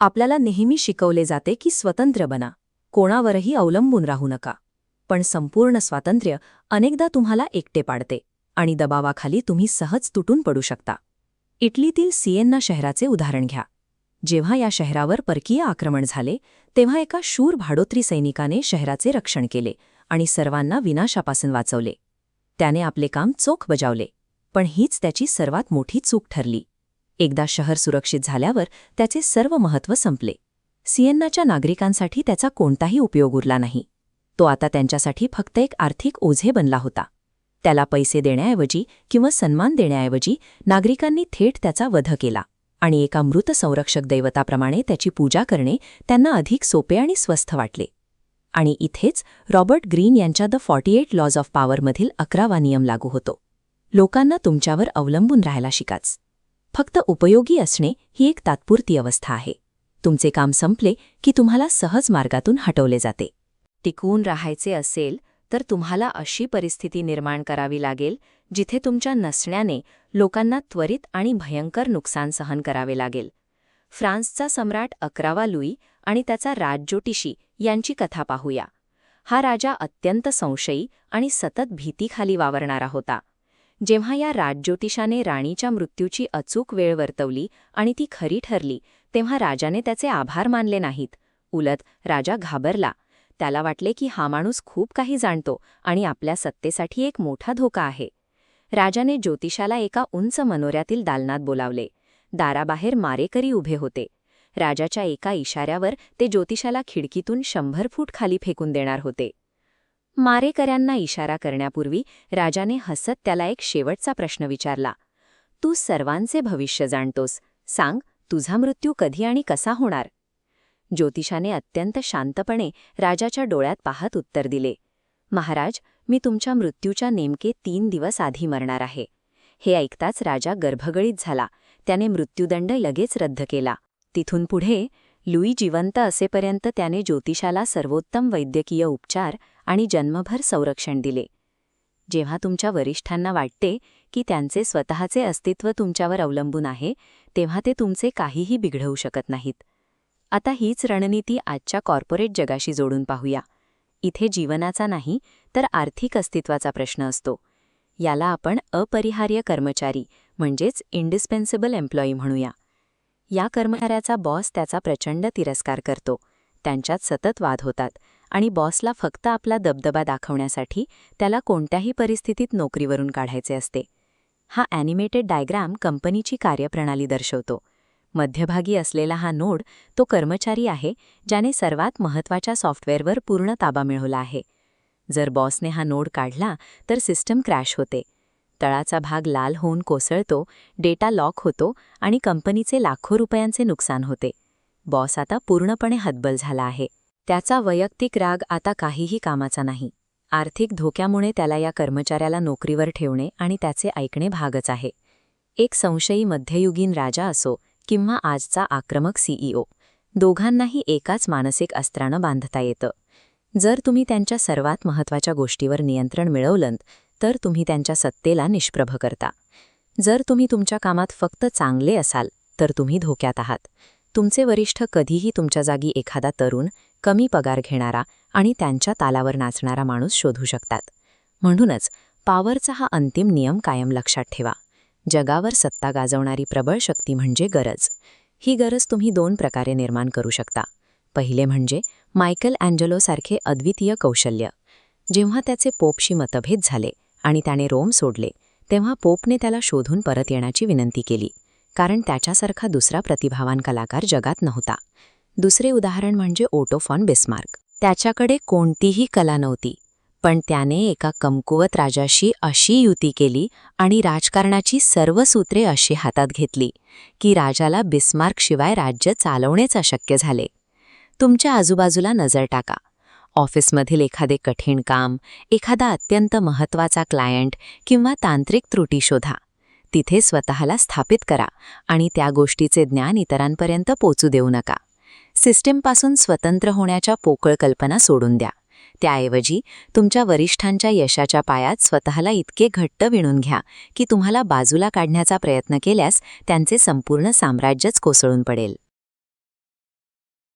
आपल्याला नेहमी शिकवले जाते की स्वतंत्र बना, कोणावरही अवलंबून राहू नका. पण संपूर्ण स्वातंत्र्य अनेकदा तुम्हाला एकटे पाडते आणि दबावाखाली तुम्ही सहज तुटून पडू शकता. इटलीतील सिएन्ना शहराचे उदाहरण घ्या. जेव्हा या शहरावर परकीय आक्रमण झाले तेव्हा एका शूर भाडोत्री सैनिकाने शहराचे रक्षण केले आणि सर्वांना विनाशापासून वाचवले. त्याने आपले काम चोख बजावले, पण हीच त्याची सर्वात मोठी चूक ठरली. एकदा शहर सुरक्षित झाल्यावर त्याचे सर्व महत्त्व संपले. सिएन्नाच्या नागरिकांसाठी त्याचा कोणताही उपयोग उरला नाही. तो आता त्यांच्यासाठी फक्त एक आर्थिक ओझे बनला होता. त्याला पैसे देण्याऐवजी किंवा सन्मान देण्याऐवजी नागरिकांनी थेट त्याचा वध केला आणि एका मृत संरक्षक दैवताप्रमाणे त्याची पूजा करणे त्यांना अधिक सोपे आणि स्वस्थ वाटले. आणि इथेच रॉबर्ट ग्रीन यांच्या द 48 लॉज ऑफ पॉवरमधील 11वा नियम लागू होतो. लोकांना तुमच्यावर अवलंबून राहायला शिकाच. फक्त उपयोगी असणे ही एक तात्पुरती अवस्था आहे. तुमचे काम संपले की तुम्हाला सहज मार्गातून हटवले जाते. टिकून राहायचे असेल तर तुम्हाला अशी परिस्थिती निर्माण करावी लागेल जिथे तुमच्या नसण्याने लोकांना त्वरित आणि भयंकर नुकसान सहन करावे लागेल. फ्रान्सचा सम्राट 11वा लुई आणि त्याचा राजज्योतिषी यांची कथा पाहूया. हा राजा अत्यंत संशयी आणि सतत भीतीखाली वावरणारा होता. जेव्हा या राजज्योतिषाने राणीच्या मृत्यूची अचूक वेळ वर्तवली आणि ती खरी ठरली तेव्हा राजाने त्याचे आभार मानले नाहीत. उलट राजा घाबरला. त्याला वाटले की हा माणूस खूप काही जाणतो आणि आपल्या सत्तेसाठी एक मोठा धोका आहे. राजाने ज्योतिषाला एका उंच मनोऱ्यातील दालनात बोलावले. दाराबाहेर मारेकरी उभे होते. राजाच्या एका इशाऱ्यावर ते ज्योतिषाला खिडकीतून 100 फूट खाली फेकून देणार होते. मारेकऱ्यांना इशारा करण्यापूर्वी राजाने हसत त्याला एक शेवटचा प्रश्न विचारला. तू सर्वांचे भविष्य जाणतोस, सांग तुझा मृत्यू कधी आणि कसा होणार? ज्योतिषाने अत्यंत शांतपणे राजाच्या डोळ्यात पाहत उत्तर दिले. महाराज, मी तुमच्या मृत्यूच्या नेमके 3 दिवस आधी मरणार आहे. हे ऐकताच राजा गर्भगळीत झाला. त्याने मृत्यूदंड लगेच रद्द केला. तिथून पुढे लुई जिवंत असेपर्यंत त्याने ज्योतिषाला सर्वोत्तम वैद्यकीय उपचार आणि जन्मभर संरक्षण दिले. जेव्हा तुमच्या वरिष्ठांना वाटते की त्यांचे स्वतःचे अस्तित्व तुमच्यावर अवलंबून आहे तेव्हा ते तुमचे काहीही बिघडवू शकत नाहीत. आता हीच रणनीती आजच्या कॉर्पोरेट जगाशी जोडून पाहूया. इथे जीवनाचा नाही तर आर्थिक अस्तित्वाचा प्रश्न असतो. याला आपण अपरिहार्य कर्मचारी म्हणजेच इंडिस्पेन्सिबल एम्प्लॉई म्हणूया. या कर्मचाऱ्याचा बॉस त्याचा प्रचंड तिरस्कार करतो. त्यांच्यात सतत वाद होतात आणि बॉसला फक्त आपला दबदबा दाखवण्यासाठी त्याला कोणत्याही परिस्थितीत नोकरीवरून काढायचे असते. हा ॲनिमेटेड डायग्राम कंपनीची कार्यप्रणाली दर्शवतो. मध्यभागी असलेला हा नोड तो कर्मचारी आहे ज्याने सर्वात महत्त्वाच्या सॉफ्टवेअरवर पूर्ण ताबा मिळवला आहे. जर बॉसने हा नोड काढला तर सिस्टम क्रॅश होते. तळाचा भाग लाल होऊन कोसळतो, डेटा लॉक होतो आणि कंपनीचे लाखो रुपयांचे नुकसान होते. बॉस आता पूर्णपणे हतबल झाला आहे. त्याचा वैयक्तिक राग आता काहीही कामाचा नाही. आर्थिक धोक्यामुळे त्याला या कर्मचाऱ्याला नोकरीवर ठेवणे आणि त्याचे ऐकणे भागच आहे. एक संशयी मध्ययुगीन राजा असो किंवा आजचा आक्रमक सीईओ, दोघांनाही एकाच मानसिक अस्त्रानं बांधता येतं. जर तुम्ही त्यांच्या सर्वात महत्त्वाच्या गोष्टीवर नियंत्रण मिळवलंत तर तुम्ही त्यांच्या सत्तेला निष्प्रभ करता. जर तुम्ही तुमच्या कामात फक्त चांगले असाल तर तुम्ही धोक्यात आहात. तुमचे वरिष्ठ कधीही तुमच्या जागी एखादा तरुण, कमी पगार घेणारा आणि त्यांच्या तालावर नाचणारा माणूस शोधू शकतात. म्हणूनच पॉवरचा हा अंतिम नियम कायम लक्षात ठेवा. जगावर सत्ता गाजवणारी प्रबळ शक्ती म्हणजे गरज. ही गरज तुम्ही 2 प्रकारे निर्माण करू शकता. पहिले म्हणजे मायकल अँजेलोसारखे अद्वितीय कौशल्य. जेव्हा त्याचे पोपशी मतभेद झाले आणि त्याने रोम सोडले तेव्हा पोपने त्याला शोधून परत येण्याची विनंती केली, कारण त्याच्यासारखा दुसरा प्रतिभावान कलाकार जगात नव्हता. दुसरे उदाहरण म्हणजे ओटो फॉन बिस्मार्क. त्याच्याकडे कोणतीही कला नव्हती, पण त्याने एका कमकुवत राजाशी अशी युती केली आणि राजकारणाची सर्व सूत्रे अशी हातात घेतली की राजाला बिस्मार्कशिवाय राज्य चालवणेच अशक्य झाले. तुमच्या आजूबाजूला नजर टाका. ऑफिसमधील एखादे कठीण काम, एखादा अत्यंत महत्त्वाचा क्लायंट किंवा तांत्रिक त्रुटी शोधा. तिथे स्वतःला स्थापित करा आणि त्या गोष्टीचे ज्ञान इतरांपर्यंत पोचू देऊ नका. सिस्टीमपासून स्वतंत्र होण्याच्या पोकळ कल्पना सोडून द्या. त्याऐवजी तुमच्या वरिष्ठांच्या यशाच्या पायात स्वतःला इतके घट्ट विणून घ्या की तुम्हाला बाजूला काढण्याचा प्रयत्न केल्यास त्यांचे संपूर्ण साम्राज्यच कोसळून पडेल.